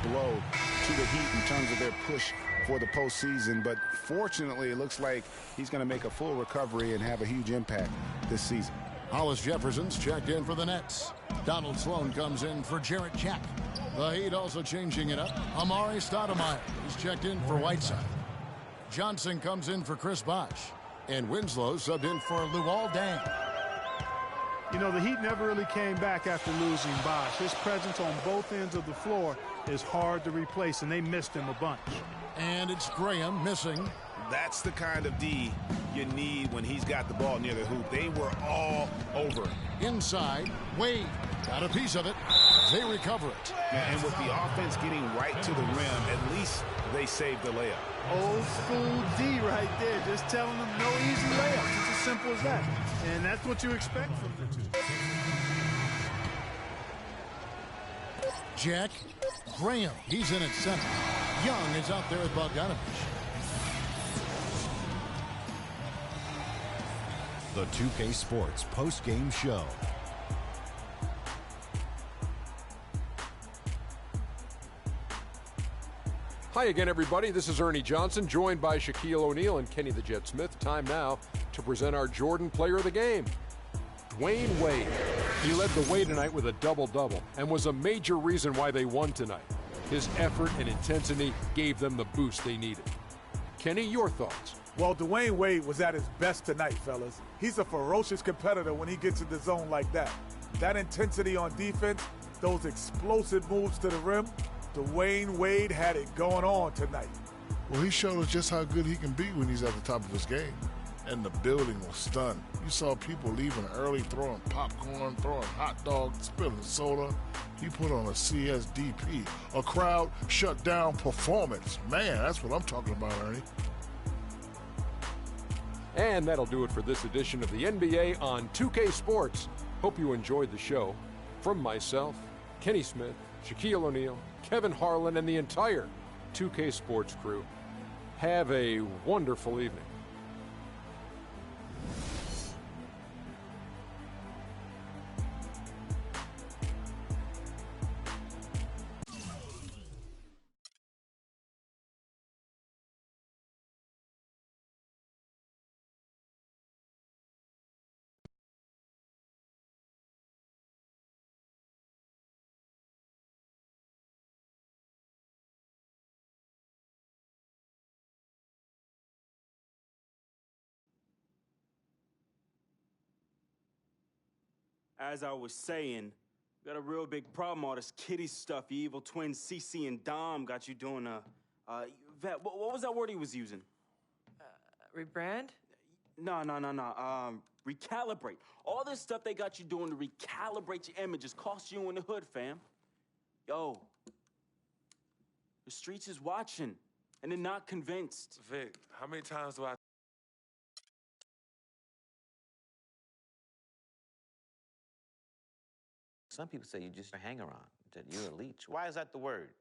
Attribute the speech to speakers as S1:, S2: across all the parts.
S1: blow to the Heat in terms of their push for the postseason. But fortunately, it looks like he's going to make a full recovery and have a huge impact this season.
S2: Hollis Jefferson's checked in for the Nets. Donald Sloan comes in for Jarrett Jack. The Heat also changing it up. Amari Stoudemire is checked in for Whiteside. Johnson comes in for Chris Bosh. And Winslow subbed in for Luol Deng.
S3: You know, the Heat never really came back after losing Bosh. His presence on both ends of the floor is hard to replace, and they missed him a bunch.
S2: And it's Graham missing.
S1: That's the kind of D you need when he's got the ball near the hoop. They were all over.
S2: Inside, Wade got a piece of it. They recover it.
S1: And with the offense getting right to the rim, at least they saved the layup.
S3: Old school D right there, just telling them no easy layups. It's as simple as that. And that's what you expect from the two.
S2: Jack, Graham, he's in at center. Young is out there with Bogdanovich.
S4: The 2K Sports post-game show.
S5: Hi again, everybody. This is Ernie Johnson, joined by Shaquille O'Neal and Kenny the Jet Smith. Time now to present our Jordan Player of the Game, Dwayne Wade. He led the way tonight with a double-double and was a major reason why they won tonight. His effort and intensity gave them the boost they needed. Kenny, your thoughts?
S6: Well, Dwayne Wade was at his best tonight, fellas. He's a ferocious competitor when he gets in the zone like that. That intensity on defense, those explosive moves to the rim, Dwayne Wade had it going on tonight.
S7: Well, he showed us just how good he can be when he's at the top of his game. And the building was stunned. You saw people leaving early, throwing popcorn, throwing hot dogs, spilling soda. He put on a CSDP, a crowd shut down performance. Man, that's what I'm talking about, Ernie.
S5: And that'll do it for this edition of the NBA on 2K Sports. Hope you enjoyed the show. From myself, Kenny Smith, Shaquille O'Neal, Kevin Harlan, and the entire 2K Sports crew, have a wonderful evening.
S8: As I was saying, got a real big problem, all this kiddie stuff. You evil twins, CC and Dom got you doing Vet, what was that word he was using?
S9: Rebrand?
S8: No. Recalibrate. All this stuff they got you doing to recalibrate your image is cost you in the hood, fam. Yo, the streets is watching, and they're not convinced.
S10: Vic, how many times do I...
S11: Some people say you just a hanger-on, that you're a leech. Why is that the word?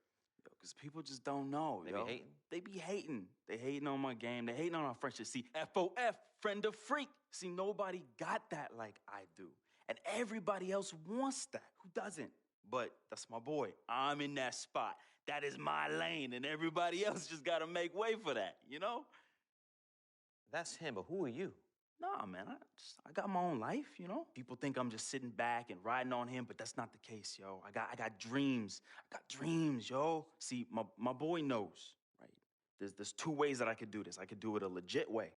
S8: Yo, because people just don't know,
S11: They
S8: yo.
S11: be hating?
S8: They be hating. They hating on my game. They hating on our friendship. See, FOF, friend of freak. See, nobody got that like I do. And everybody else wants that. Who doesn't? But that's my boy. I'm in that spot. That is my lane, and everybody else just got to make way for that, you know?
S11: That's him, but who are you?
S8: Nah, man, I got my own life, you know? People think I'm just sitting back and riding on him, but that's not the case, yo. I got dreams. I got dreams, yo. See, my boy knows, right? There's two ways that I could do this. I could do it a legit way.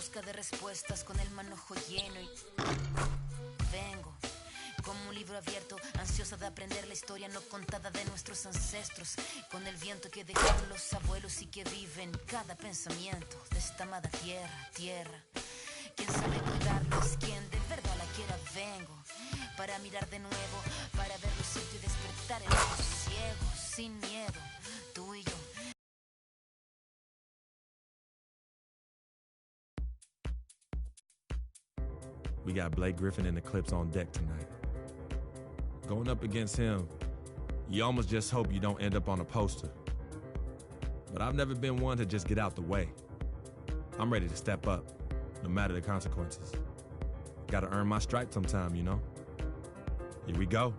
S12: busca de respuestas con el manojo lleno y vengo como un libro abierto, ansiosa de aprender la historia no contada de nuestros ancestros, con el viento que dejaron los abuelos y que vive en cada pensamiento de esta amada tierra. Quien sabe cuidarnos, quien de verdad la quiera, vengo para mirar de nuevo, para ver lo cierto y despertar el ojo ciego, sin miedo, tú y yo.
S13: We got Blake Griffin and the Clips on deck tonight. Going up against him, you almost just hope you don't end up on a poster. But I've never been one to just get out the way. I'm ready to step up, no matter the consequences. Gotta earn my stripes sometime, you know? Here we go.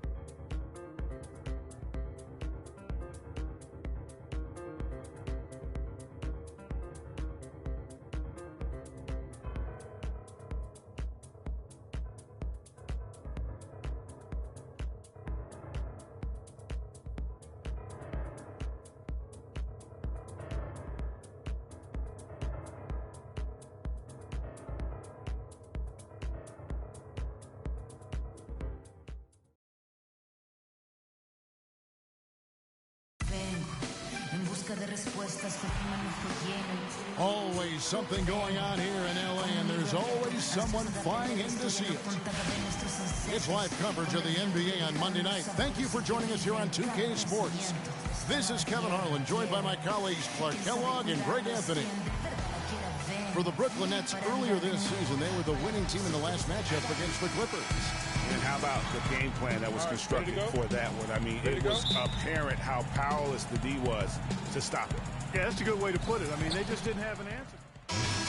S2: Always something going on here in LA, and there's always someone flying in to see it. It's live coverage of the NBA on Monday night. Thank you for joining us here on 2K Sports. This is Kevin Harlan, joined by my colleagues Clark Kellogg and Greg Anthony. For the Brooklyn Nets earlier this season, they were the winning team in the last matchup against the Clippers.
S1: And how about the game plan that was constructed for that one? I mean, it was apparent how powerless the D was to stop it.
S3: Yeah, that's a good way to put it. I mean, they just didn't have an answer.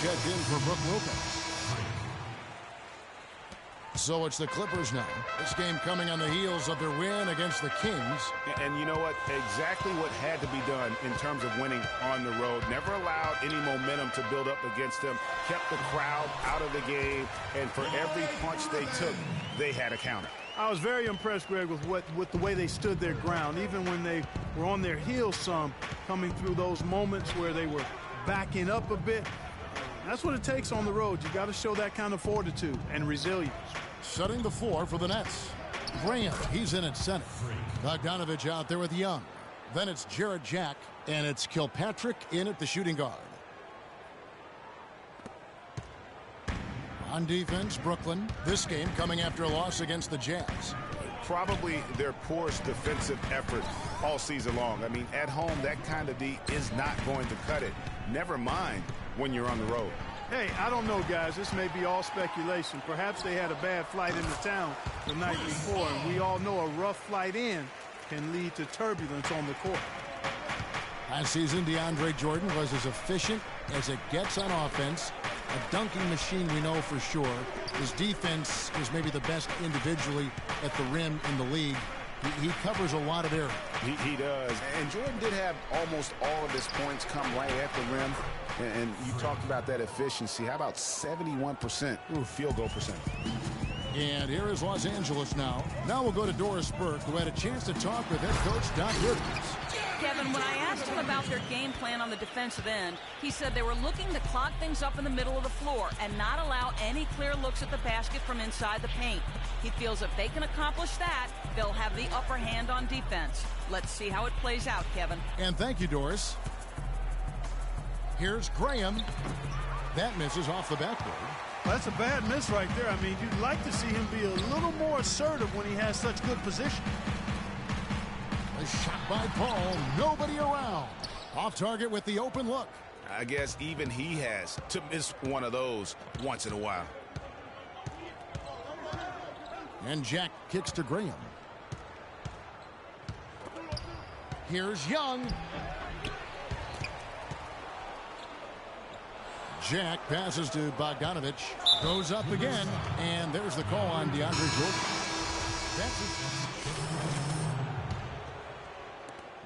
S2: Checked in for Brook Lopez. So it's the Clippers now. This game coming on the heels of their win against the Kings.
S1: And you know what? Exactly what had to be done in terms of winning on the road. Never allowed any momentum to build up against them. Kept the crowd out of the game. And for every punch they took, they had a counter.
S3: I was very impressed, Greg, with the way they stood their ground, even when they were on their heels some, coming through those moments where they were backing up a bit. That's what it takes on the road. You got to show that kind of fortitude and resilience.
S2: Setting the floor for the Nets. Graham, he's in at center. Bogdanovich out there with Young. Then it's Jarrett Jack, and it's Kilpatrick in at the shooting guard. On defense, Brooklyn. This game coming after a loss against the Jazz.
S1: Probably their poorest defensive effort all season long. I mean, at home, that kind of D is not going to cut it. Never mind when you're on the road.
S3: Hey, I don't know, guys. This may be all speculation. Perhaps they had a bad flight into town the night before, and we all know a rough flight in can lead to turbulence on the court.
S2: Last season, DeAndre Jordan was as efficient as it gets on offense. A dunking machine, we know for sure. His defense is maybe the best individually at the rim in the league. He covers a lot of area.
S1: He does. And Jordan did have almost all of his points come right at the rim. And you talked about that efficiency. How about 71% field goal percentage?
S2: And here is Los Angeles now. Now we'll go to Doris Burke, who had a chance to talk with head coach Doc Rivers.
S14: Kevin, when I asked him about their game plan on the defensive end, he said they were looking to clog things up in the middle of the floor and not allow any clear looks at the basket from inside the paint. He feels if they can accomplish that, they'll have the upper hand on defense. Let's see how it plays out, Kevin.
S2: And thank you, Doris. Here's Graham. That misses off the backboard.
S3: That's a bad miss right there. I mean, you'd like to see him be a little more assertive when he has such good position.
S2: A shot by Paul. Nobody around. Off target with the open look.
S1: I guess even he has to miss one of those once in a while.
S2: And Jack kicks to Graham. Here's Young. Jack passes to Bogdanovich. Goes up again. And there's the call on DeAndre Jordan. That's it.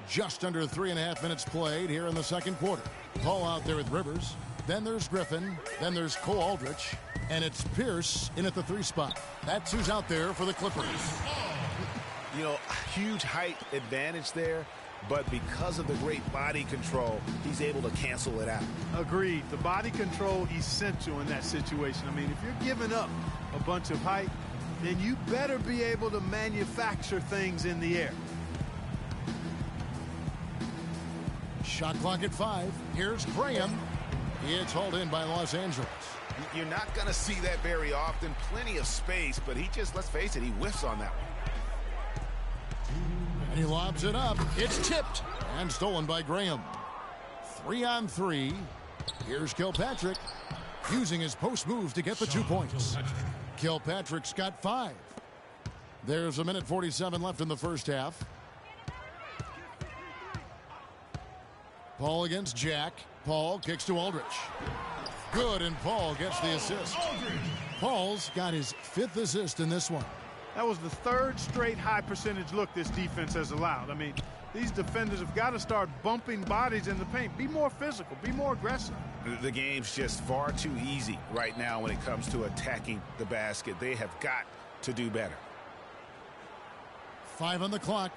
S2: Just under 3.5 minutes played here in the second quarter. Paul out there with Rivers. Then there's Griffin. Then there's Cole Aldrich. And it's Pierce in at the 3 spot. That's who's out there for the Clippers.
S1: You know, huge height advantage there. but because of the great body control, he's able to cancel it out.
S3: Agreed. The body control essential in that situation. I mean, if you're giving up a bunch of height, then you better be able to manufacture things in the air.
S2: Shot clock at 5. Here's Graham. It's hauled in by Los Angeles.
S1: You're not going to see that very often. Plenty of space, but he just, let's face it, he whiffs on that one.
S2: And he lobs it up. It's tipped and stolen by Graham. 3-on-3. Here's Kilpatrick using his post move to get the 2 points. Kilpatrick's got 5. There's 1:47 left in the first half. Paul against Jack. Paul kicks to Aldridge. Good, and Paul gets the assist. Paul's got his 5th assist in this one.
S3: That was the 3rd straight high percentage look this defense has allowed. I mean, these defenders have got to start bumping bodies in the paint. Be more physical. Be more aggressive.
S1: The game's just far too easy right now when it comes to attacking the basket. They have got to do better.
S2: 5 on the clock.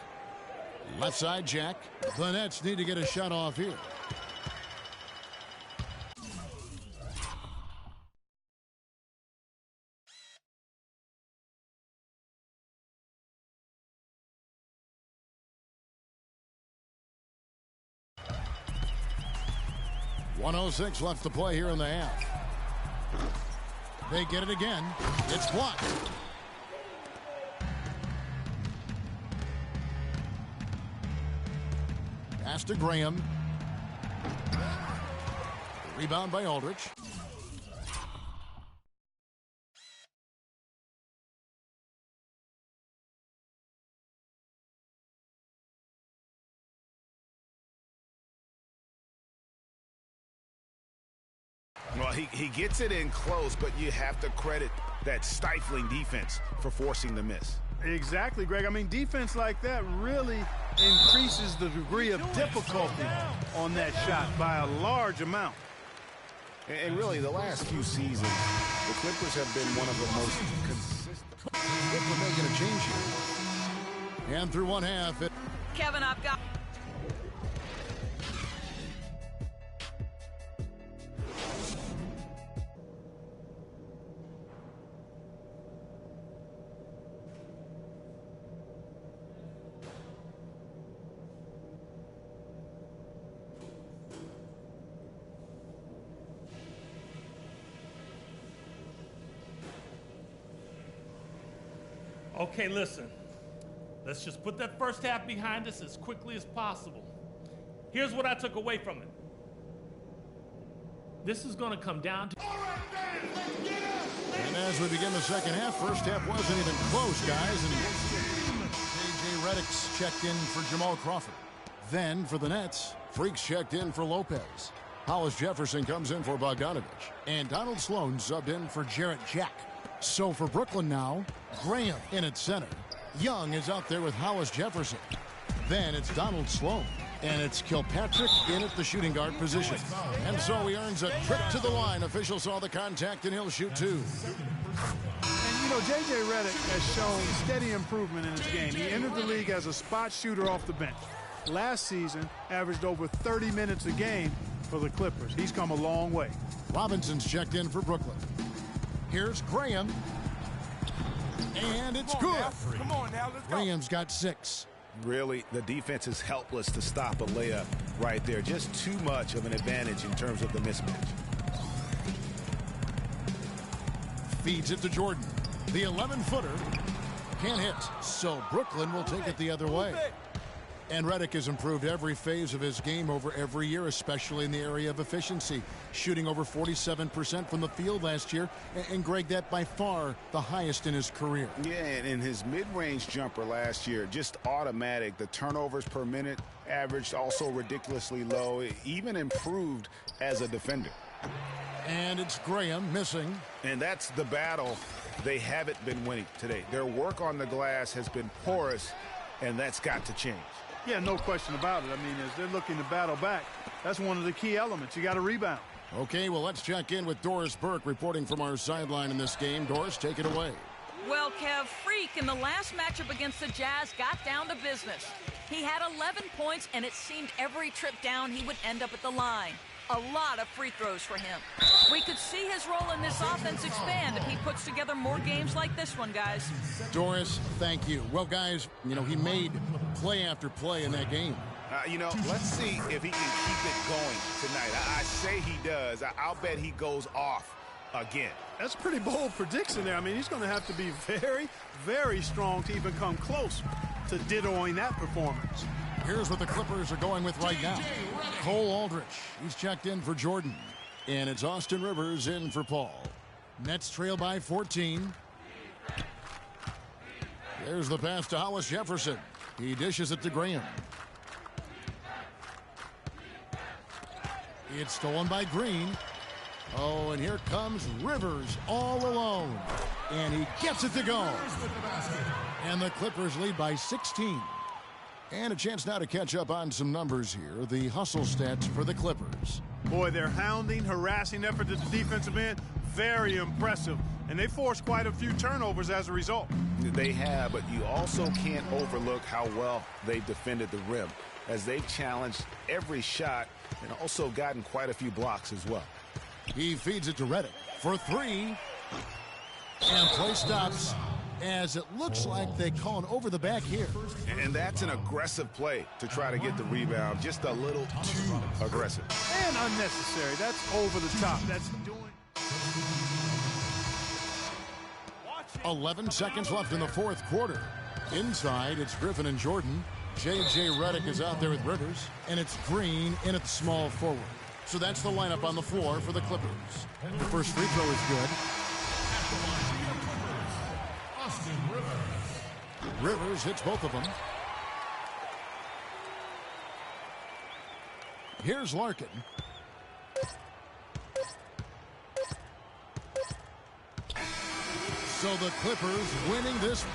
S2: Left side, Jack. The Nets need to get a shot off here. .106 left to play here in the half. They get it again. It's blocked. Pass to Graham. Rebound by Aldridge.
S1: Well, he gets it in close, but you have to credit that stifling defense for forcing the miss.
S3: Exactly, Greg. I mean, defense like that really increases the degree of difficulty on that shot by a large amount.
S1: And really, the last few seasons, the Clippers have been one of the most consistent.
S2: We're making a change here. And through one half.
S14: Kevin, I've got...
S15: Okay, listen. Let's just put that first half behind us as quickly as possible. Here's what I took away from it. This is going to come down to...
S2: And as we begin the second half, first half wasn't even close, guys. And J.J. Redick's checked in for Jamal Crawford. Then for the Nets, Freaks checked in for Lopez. Hollis Jefferson comes in for Bogdanovich. And Donald Sloan subbed in for Jarrett Jack. So for Brooklyn now, Graham in at center. Young is out there with Hollis Jefferson. Then it's Donald Sloan. And it's Kilpatrick in at the shooting guard position. And so he earns a trip to the line. Official saw the contact, and he'll shoot 2.
S3: And, you know, J.J. Redick has shown steady improvement in his game. He entered the league as a spot shooter off the bench. Last season, averaged over 30 minutes a game for the Clippers. He's come a long way.
S2: Robinson's checked in for Brooklyn. Here's Graham. And it's good.
S6: Come on now, let's go.
S2: Graham's got 6.
S1: Really, the defense is helpless to stop a layup right there. Just too much of an advantage in terms of the mismatch.
S2: Feeds it to Jordan. The 11-footer can't hit. So Brooklyn will take it the other way. And Redick has improved every phase of his game over every year, especially in the area of efficiency. Shooting over 47% from the field last year. And Greg, that by far the highest in his career.
S1: Yeah, and in his mid-range jumper last year, just automatic. The turnovers per minute averaged also ridiculously low. It even improved as a defender.
S2: And it's Graham missing.
S1: And that's the battle they haven't been winning today. Their work on the glass has been porous, and that's got to change.
S3: Yeah, no question about it. I mean, as they're looking to battle back, that's one of the key elements. You got to rebound.
S2: Okay, well, let's check in with Doris Burke reporting from our sideline in this game. Doris, take it away.
S14: Well, Kev, Freak in the last matchup against the Jazz got down to business. He had 11 points, and it seemed every trip down he would end up at the line. A lot of free throws for him. We could see his role in this offense expand if he puts together more games like this one, guys.
S2: Doris, thank you. Well, guys, he made play after play in that game.
S1: Let's see if he can keep it going tonight. I say he does. I'll bet he goes off again.
S3: That's a pretty bold prediction there. I mean, he's going to have to be very, very strong to even come close to dittoing that performance.
S2: Here's what the Clippers are going with right now. Cole Aldrich, he's checked in for Jordan. And it's Austin Rivers in for Paul. Nets trail by 14. There's the pass to Hollis Jefferson. He dishes it to Graham. It's stolen by Green. Oh, and here comes Rivers all alone. And he gets it to go. And the Clippers lead by 16. And a chance now to catch up on some numbers here. The hustle stats for the Clippers.
S3: Boy, their hounding, harassing effort at the defensive end, very impressive. And they forced quite a few turnovers as a result.
S1: They have, but you also can't overlook how well they've defended the rim, as they've challenged every shot and also gotten quite a few blocks as well.
S2: He feeds it to Redick for three. And play stops as it looks like they call an over the back here.
S1: And that's an aggressive play to try to get the rebound. Just a little too aggressive.
S3: And unnecessary. That's over the top. That's doing...
S2: 11 seconds left in the fourth quarter. Inside, it's Griffin and Jordan. J.J. Redick is out there with Rivers. And it's Green in at the small forward. So that's the lineup on the floor for the Clippers. The first free throw is good. Rivers hits both of them. Here's Larkin. So the Clippers winning this